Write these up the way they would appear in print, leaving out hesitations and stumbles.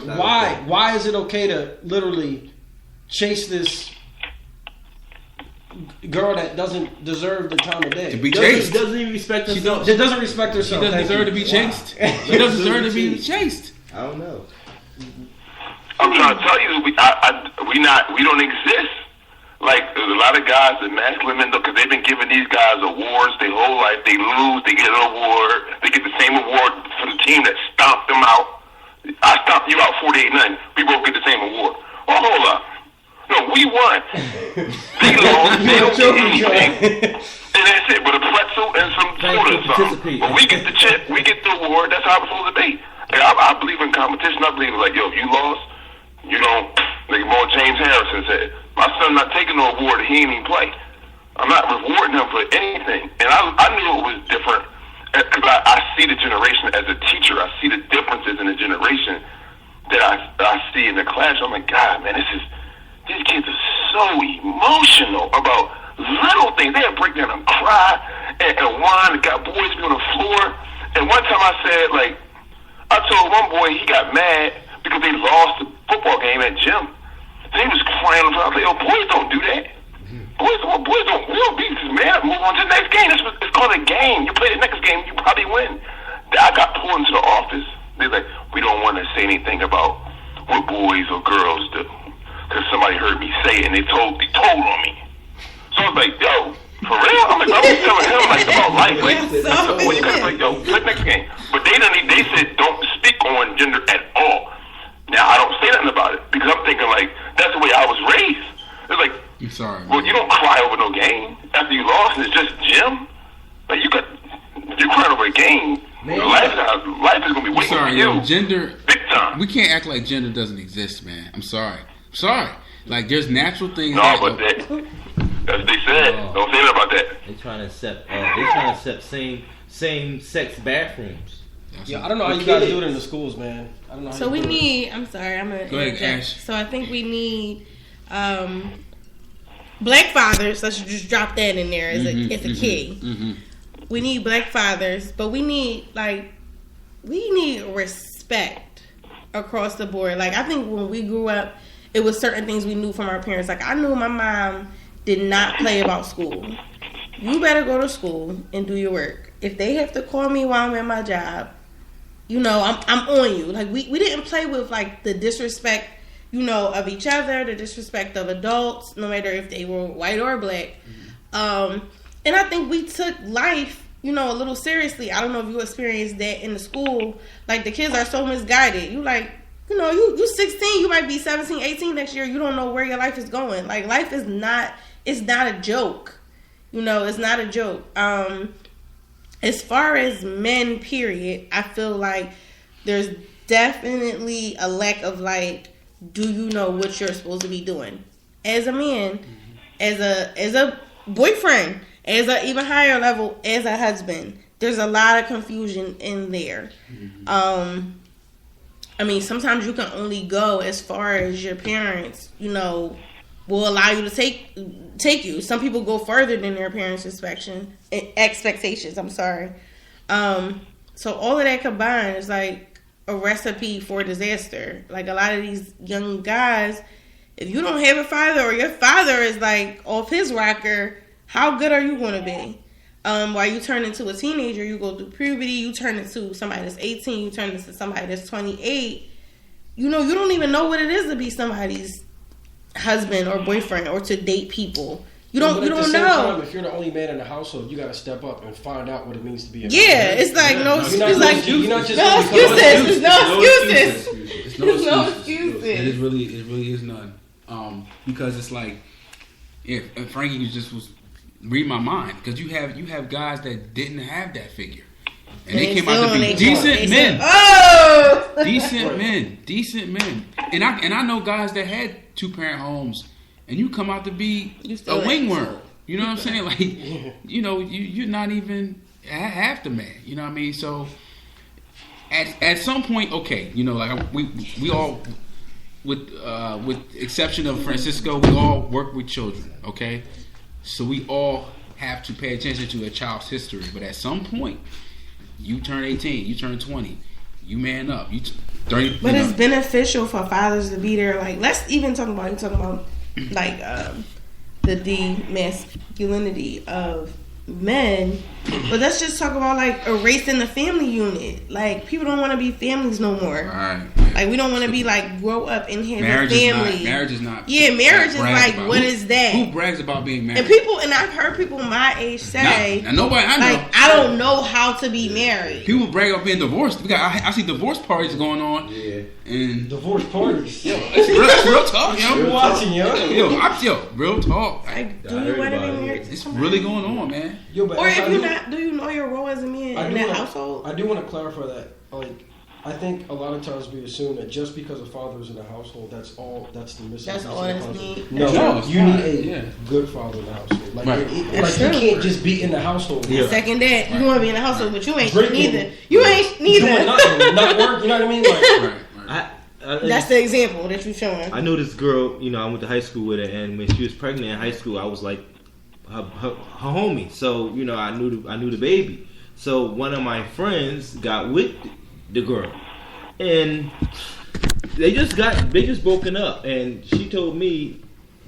why is it okay to literally chase this girl that doesn't deserve the time of day? To be chased. Doesn't even respect herself. She doesn't respect herself. She doesn't deserve to be chased. She doesn't deserve to be chased. I don't know. I'm trying to tell you, we don't exist. Like, there's a lot of guys that mask women, because they've been giving these guys awards their whole life. They lose, they get an award. They get the same award for the team that stomped them out. I stomped you out 48-9. We both get the same award. Well, hold up. No, we won. They lost. They don't get anything. And that's it. But a pretzel and some soda or something. But we get the chip. We get the award. That's how it's supposed to be. Like, I believe in competition. I believe, like, yo, if you lost, you don't, like more James Harrison said, my son not taking no award, he ain't even play. I'm not rewarding him for anything. And I knew it was different because I see the generation as a teacher. I see the differences in the generation that I see in the class. I'm like, God, man, these kids are so emotional about little things. They'll break down and cry and whine. They got boys be on the floor. And one time I said, like, I told one boy he got mad because they lost the football game at gym. He was crying. I was like, yo, boys don't do that. Boys don't. We don't be mad. Move on to the next game. It's called a game. You play the next game, you probably win. I got pulled into the office. They're like, we don't want to say anything about what boys or girls do, because somebody heard me say it and they told on me. So I was like, yo, for real? I'm like, I was telling him like about life. Like, well, you gotta like, yo, play the next game. But they said don't speak on gender at all. Now I don't say nothing about it because I'm thinking like that's the way I was raised. It's like, I'm sorry. Well, you don't cry over no game after you lost. It's just gym. Like you crying over a game. Life is gonna be waiting for you. Gender, big time. We can't act like gender doesn't exist, man. I'm sorry. Like there's natural things. No, but that's what they said. Don't say nothing about that. They trying to accept same sex bathrooms. Yeah, I don't know how you guys do it in the schools, man. I don't know. So we need. I'm sorry. I'm gonna go ahead, Ash. So I think we need black fathers. Let's just drop that in there as a key. Mm-hmm. We need black fathers, but we need respect across the board. Like I think when we grew up, it was certain things we knew from our parents. Like I knew my mom did not play about school. You better go to school and do your work. If they have to call me while I'm at my job, you know, I'm on you. Like we didn't play with like the disrespect, you know, of each other, the disrespect of adults, no matter if they were white or black. And I think we took life, you know, a little seriously. I don't know if you experienced that in the school. Like the kids are so misguided. You like, you know, you 16, you might be 17, 18 next year. You don't know where your life is going. Like life is not, it's not a joke. You know, it's not a joke. As far as men, period, I feel like there's definitely a lack of like, do you know what you're supposed to be doing? As a man, as a boyfriend, as a even higher level, as a husband, there's a lot of confusion in there. I mean, sometimes you can only go as far as your parents, you know, will allow you to take you. Some people go further than their parents' expectations. I'm sorry. So all of that combined is like a recipe for disaster. Like a lot of these young guys, if you don't have a father or your father is like off his rocker, how good are you going to be? While you turn into a teenager, you go through puberty, you turn into somebody that's 18, you turn into somebody that's 28. You know, you don't even know what it is to be somebody's husband or boyfriend or to date people. You don't know. Time, if you're the only man in the household, you got to step up and find out what it means to be a man. It's like no excuses. No excuses. It really is none. Because it's like, if Frankie just was read my mind, because you have guys that didn't have that figure, and they came out to be decent men. Decent men. And I know guys that had 2-parent homes, and you come out to be a wingworm. You know what I'm saying? Like, you know, you're not even half the man. You know what I mean? So at some point, okay, you know, like we all, with exception of Francisco, we all work with children. Okay, so we all have to pay attention to a child's history. But at some point, you turn 18, you turn 20, you man up. 30. But it's beneficial for fathers to be there. Like, let's even talk about like the de-masculinity of men. But let's just talk about like erasing the family unit. Like, people don't want to be families no more. Right. Like, we don't want to be like grow up and have marriage a family. Marriage is not. Yeah, marriage is like, what is that? Who brags about being married? And I've heard people my age say, now nobody I know. like, I don't know how to be married. People brag about being divorced. I see divorce parties going on. Yeah. And divorce parties. Yo, it's real talk, yo. You're watching, yo. Real talk. Like, do you want to be married? It's really going on, man. Yo, but or if you're not, do you know your role as a man in that household? I do want to clarify that. Like, I think a lot of times we assume that just because a father is in the household, that's the missing. That's all that's needed. No, you need a good father in the household. Like, right. Like you can't just be in the household. Yeah. Second that, you want to be in the household, but you ain't Drinking, neither. You ain't neither. Doing nothing, not work. You know what I mean? Like, that's the example that you're showing. I know this girl. I went to high school with her, and when she was pregnant in high school, I was like her homie. So I knew the baby. So one of my friends got with the girl, and they just broken up. And she told me,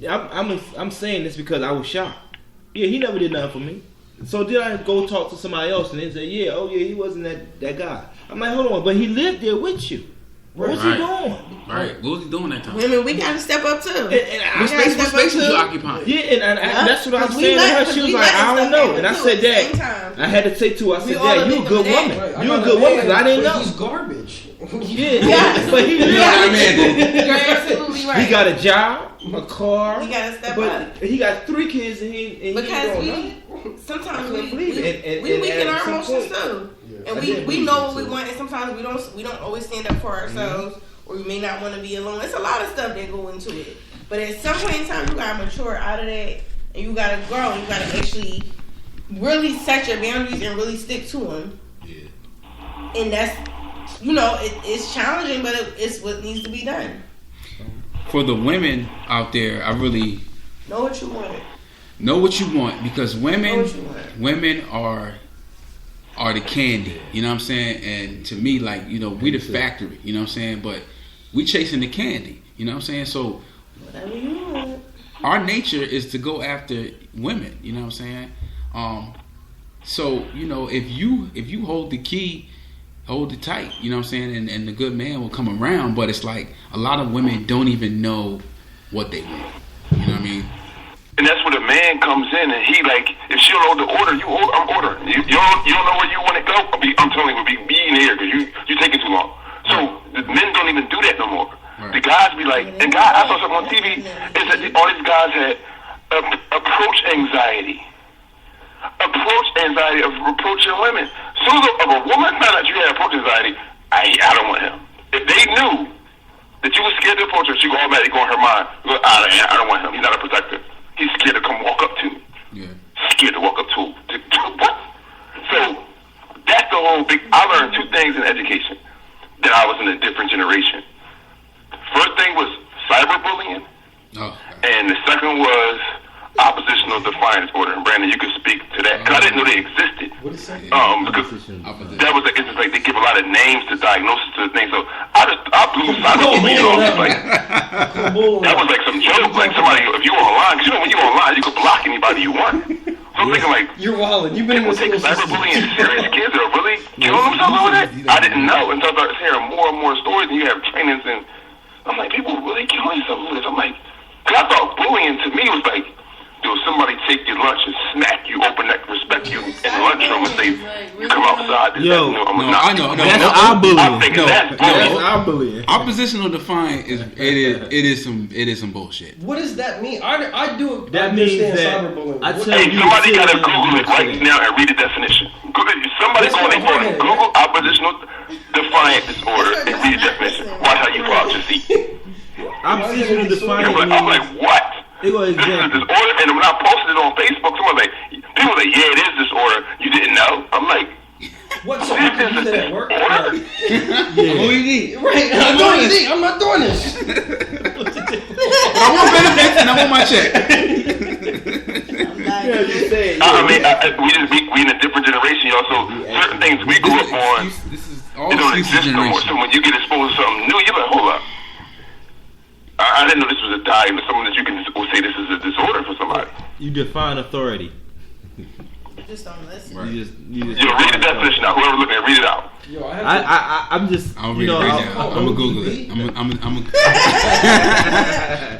I'm saying this because I was shocked. Yeah, he never did nothing for me. So did I go talk to somebody else, and they say, yeah, he wasn't that guy. I'm like, hold on, but he lived there with you. What was he doing? Right. What was he doing that time? Women, we gotta step up too. What space was you occupying? Yeah, and that's what I was saying to her. She was like, I don't know. And I said, Dad, I had to say to her, I said, Dad, you a good woman. Right. You a good woman, because I didn't know. He's garbage. Yeah, but he lived. You're absolutely right. He got a job, a car. We gotta step but up. He got 3 kids, and he because sometimes we weaken our some emotions point. too. Yeah. And we know what we want, and sometimes we don't always stand up for ourselves, or we may not want to be alone. It's a lot of stuff that go into it. But at some point in time, you gotta mature out of that, and you gotta grow. You gotta actually really set your boundaries and really stick to them. Yeah. And that's it's challenging, but it's what needs to be done. For the women out there, I really know what you want. Know what you want, because women are the candy, you know what I'm saying? And to me, like, we the factory, you know what I'm saying? But we chasing the candy, you know what I'm saying? So whatever you want. Our nature is to go after women, you know what I'm saying? So, if you hold the key, hold it tight, you know what I'm saying? And the good man will come around, but it's like a lot of women don't even know what they want. You know what I mean? And that's where the man comes in, and he like, if she don't know the order, I'm ordering. You don't know where you want to go. I'm telling you, be in here because you taking too long. So the men don't even do that no more. Right. The guys be like, and I saw something on TV. Is that all these guys had approach anxiety of approaching women. So if a woman found out you had approach anxiety, I don't want him. If they knew that you were scared to approach her, she would automatically go in her mind, I don't want him. He's not a protector. He's scared to come walk up to. Yeah. Scared to walk up to what? So that's the whole big. I learned 2 things in education that I was in a different generation. First thing was cyberbullying, and the second was oppositional defiance order. And Brandon, you could speak to that because I didn't know they existed. What is that? Because that was it's just like they give a lot of names to diagnosis to the thing. So I blew cyberbullying off. That was like some joke. Like somebody, if you were online, because when you're online, you could block anybody you want. So I'm thinking like, you're wilding. You've been people take cyberbullying serious. Kids are really killing themselves over that. I didn't know until I started hearing more and more stories. And you have trainings, and I'm like, people really killing themselves over this. I'm like, because I thought bullying to me was like, somebody take your lunch and smack you, open neck, respect you in the lunchroom and say, you come outside. I know. That's our bullying. That's our bullying. Oppositional defiant it is some bullshit. What does that mean? I do. That means that cyberbullying. Somebody gotta Google it right now and read the definition. Somebody go on their phone and Google oppositional defiant disorder and read the definition. Watch how you fall out your seat. Oppositional defiant. I'm like, what? This is disorder, and when I posted it on Facebook, someone people were like, yeah, it is disorder. You didn't know? I'm like, what? So I can use that at work? What do you need? Right, I'm not doing this. I want benefits and I want my check. we in a different generation, y'all. So certain things we grew up on. This is all it don't excuses exist no more. generation. So when you get exposed to something new, you're like, hold up. I didn't know this was a diagnosis. Someone that you can say this is a disorder for somebody. You define authority. Just don't listen. Right. You just Yo, read the definition out. Whoever looking at it, read it out. Yo, I'm just. I'll read it right now. I'm gonna Google it. I'm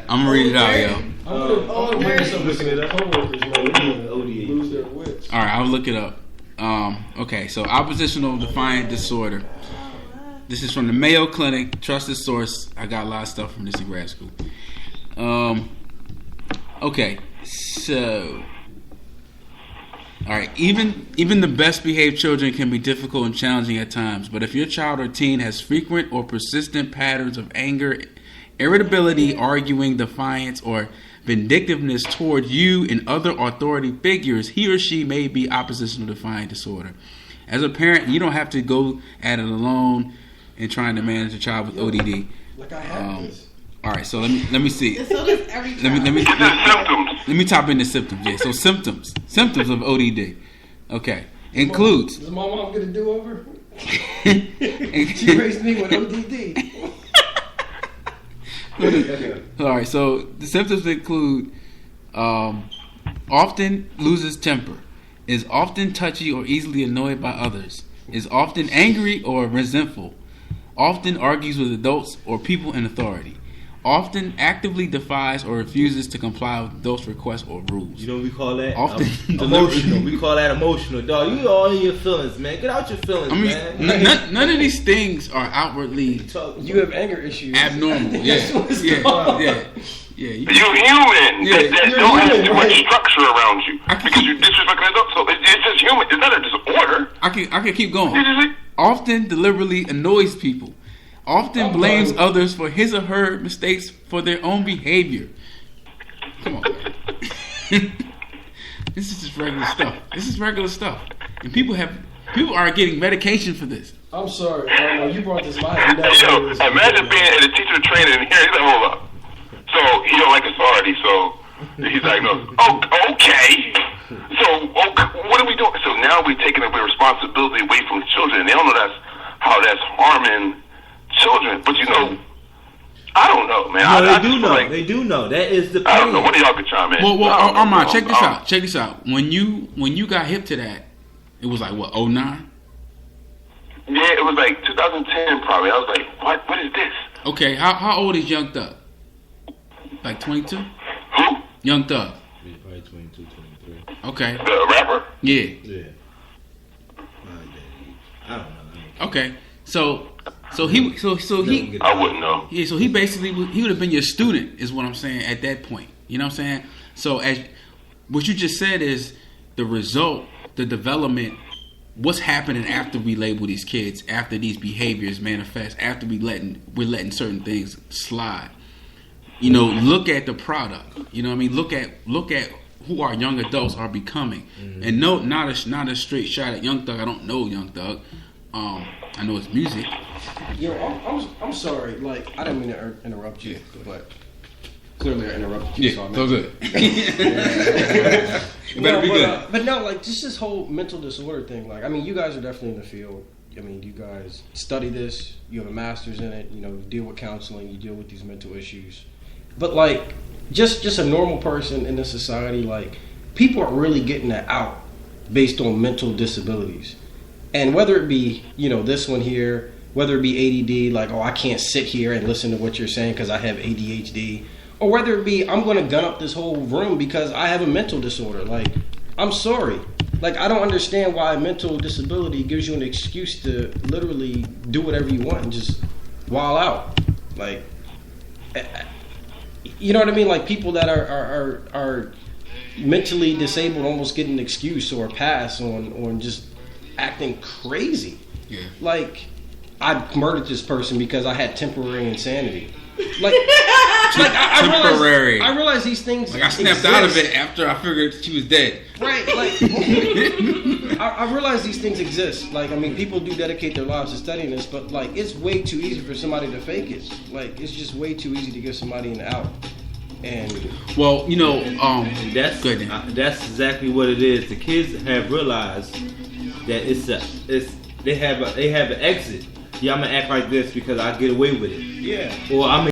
gonna read it out, yo. I'm gonna bring some of the coworkers, man. Lose their wits. All right, I'll look it up. Okay, so oppositional defiant disorder. This is from the Mayo Clinic, trusted source. I got a lot of stuff from this in grad school. Okay, so all right, even the best behaved children can be difficult and challenging at times. But if your child or teen has frequent or persistent patterns of anger, irritability, arguing, defiance, or vindictiveness toward you and other authority figures, he or she may be oppositional defiant disorder. As a parent, you don't have to go at it alone in trying to manage a child with ODD. Like I have this. All right, so let me see. And so does every child. Let me Symptoms. let me top into symptoms. Yeah, so symptoms of ODD. Okay, includes. Is my mom gonna do over? She raised me with ODD. All right, so the symptoms include often loses temper, is often touchy or easily annoyed by others, is often angry or resentful, often argues with adults or people in authority, often actively defies or refuses to comply with adults' requests or rules. You know what we call that? Often emotional. We call that emotional, dog. You all in your feelings, man. Get out your feelings, man. None of these things are outwardly You have anger issues. abnormal. Yeah. You're human. Yeah, That don't have too much structure around you because you disrespect adults. So it's just human. It's not a disorder. I can keep going. Often deliberately annoys people. Often blames others for his or her mistakes for their own behavior. Come on, man. This is just regular stuff. And people are getting medication for this. I'm sorry. You brought this live. Yo, imagine being at a teacher training and here he's like, hold up. So he don't like authority, so he's diagnosed. Oh, okay. So what are we doing? So now we're taking away responsibility away from children. They don't know how that's harming children. But I don't know, man. No, they do know. They do know. That is the pain. I don't know. What do y'all can chime in? Well, Armand, check this out. When you got hip to that, it was like what, 09? Yeah, it was like 2010 probably. I was like, what is this? Okay, how old is Young Thug? Like 22? Who? Young Thug. Probably 22, 23. Okay. The rapper? Yeah. Yeah. I don't know. Okay. So he I wouldn't know. Yeah, so he basically he would have been your student, is what I'm saying at that point. You know what I'm saying? So as what you just said is the result, the development, what's happening after we label these kids, after these behaviors manifest, after we're letting certain things slide. You know, look at the product. You know what I mean? Look at who our young adults are becoming. Mm-hmm. And no, not a straight shot at Young Thug. I don't know Young Thug. I know his music. Yo, I'm sorry. Like, I didn't mean to interrupt you, but clearly I interrupted you. Yeah, so good. It better be good. But no, like, just this whole mental disorder thing. Like, I mean, you guys are definitely in the field. I mean, you guys study this. You have a master's in it. You know, you deal with counseling. You deal with these mental issues. But like, just a normal person in this society, like, people are really getting that out based on mental disabilities. And whether it be, this one here, whether it be ADD, like, oh, I can't sit here and listen to what you're saying because I have ADHD, or whether it be I'm going to gun up this whole room because I have a mental disorder. Like, I'm sorry. Like, I don't understand why a mental disability gives you an excuse to literally do whatever you want and just wild out. Like, you know what I mean? Like, people that are mentally disabled almost get an excuse or a pass on just acting crazy. Yeah. Like, I murdered this person because I had temporary insanity. Like I realized these things. Like, I snapped out of it after I figured she was dead. Right. Like, I realize these things exist. Like, I mean, people do dedicate their lives to studying this, but like, it's way too easy for somebody to fake it. Like, it's just way too easy to give somebody an out. And well, that's exactly what it is. The kids have realized that they have an exit. yeah, I'm gonna act like this because I get away with it. Yeah. Or I'm